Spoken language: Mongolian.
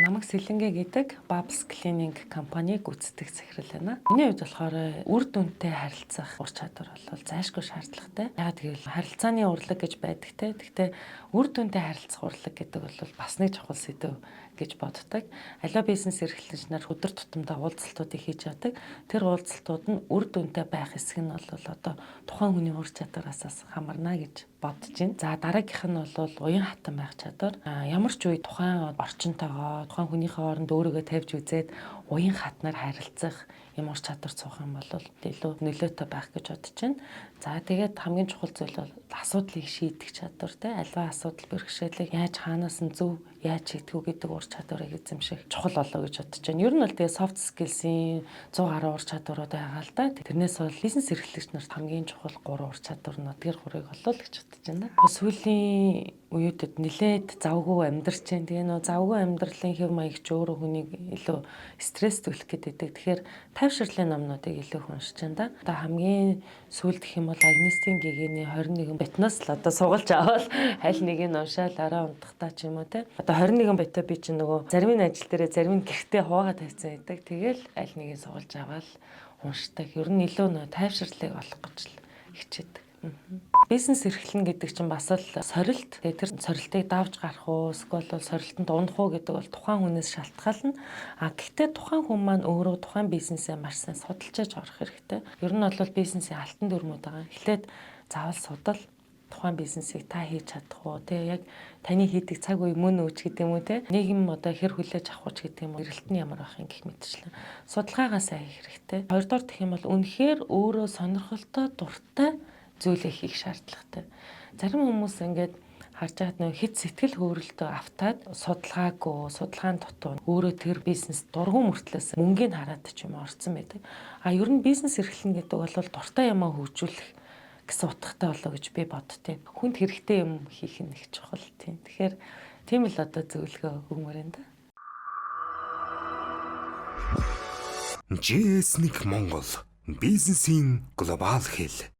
Намаг Сэлэнгэ гэдэг Babs Cleaning компаниг гүйцэтгэх захирал байна. Миний хувьд болохоор үр дүнтэй харилцах ур чадвар бол зайлшгүй шаардлагатай. Яагаад гэвэл харилцааны урлаг гэж байдаг те. Гэхдээ үр дүнтэй харилцах урлаг гэдэг бол бас нэг чухал сэдв гэж боддог. Аливаа бизнес эрхлэгч нар өдөр тутамдаа уулзалтуудыг хийж яадаг. Тэр уулзалтууд нь үр дүнтэй байх хэсэг нь бол одоо тухайн хүний ур чадвараас хамарна гэж бодож байна. За дараагийнх нь бол уян хатан байх чадвар. Ямар ч үе тухайн орчинтойгоо, тухайн хүнийхээ оронд өөрийгөө тавьж үзээд уян хатнаар харилцах юм ур чадвар цух юм бол илүү нөлөөтэй байх гэж бодож байна. За тэгээд хамгийн чухал зүйл бол асуудлыг шийдэх чадвар те. Аливаа асуудал бэрхшээлийг яаж хаанаас нь зөв яаж шийдэх үү гэдэг ур чадварыг эзэмших чухал болоо гэж бодож байна. Ер нь бол тэгээд soft skills-ийн 100 гаруй ур чадварууд байгаа л да. Тэрнээс бол бизнес эрхлэгч нарт хамгийн чухал 3 ур чадвар нь тэр 3-ыг олоо л гэж бодож байна. Сүүлийн үеүүдэд нэлээд завгүй амьдарч байна. Тэгээ нөө завгүй амьдралын хэв маягч өөрөө хүнийг илүү стресстүүлэх гэдэг. Тэгэхээр тайвширлын номнуудыг илүү уншиж байна да. Одоо хамгийн сүүлд гэх юм бол Агнестийн гэгээний 21 битнаас л одоо сугалж аваад аль нэгийг нь уншаал арай унтахтаа ч юм уу те. Одоо 21 битээ би чинь нөгөө зарим нь ажил дээрээ зарим нь гэртээ хуваагаад тавьсан байдаг. Тэгэл аль нэгийг сугалж аваад уншдаг. Ер нь илүү нөө тайвширлыг олох гэж л хичээдэг. Бизнес эрхлэн гэдэг чинь бас л сорилт. Тэгээ тэр сорилтыг давж гарах уу, эсвэл сорилтонд унах уу гэдэг бол тухайн хүнээс шалтгаална. Гэхдээ тухайн хүн маань өөрөө тухайн бизнесээ маш сайн судалж орох хэрэгтэй. Ер нь бол бизнесийн алтан дүрмүүд байгаа. Эхлээд заавал судал тухайн бизнесийг та хийж чадах уу? Тэгээ яг таны хийдэг цаг үе мөн үү ч гэдэг юм уу те. Нийгэм одоо хэр хүлээж авах уу ч гэдэг юм уу. Эрэлт нь ямар байх юм гэх мэтчлэн судалгаагаа сайн хийх хэрэгтэй. Хоёрдугаар гэх юм бол үнэхээр өөрөө сонирхолтой дуртай зүйлээ хийх шаардлагатай. Зарим хүмүүс ингээд харж байгаад нөө хит сэтгэл хөөрөлтөө автаад судалгаагүй, судалгааны дутуу өөрөө тэр бизнес дургуун мөртлөөс мөнгөний хараад ч юм орцсон байдаг. Ер нь бизнес эрхлэн гэдэг бол дуртай юмаа хөгжүүлэх гэсэн утгатай болоо гэж би боддتي. Хүнд хэрэгтэй юм хийх нь их чухал тийм. Тэгэхээр тийм л одоо зөвлөгөө өгмөр энэ да. GS1 Монгол бизнесийн глобал хэл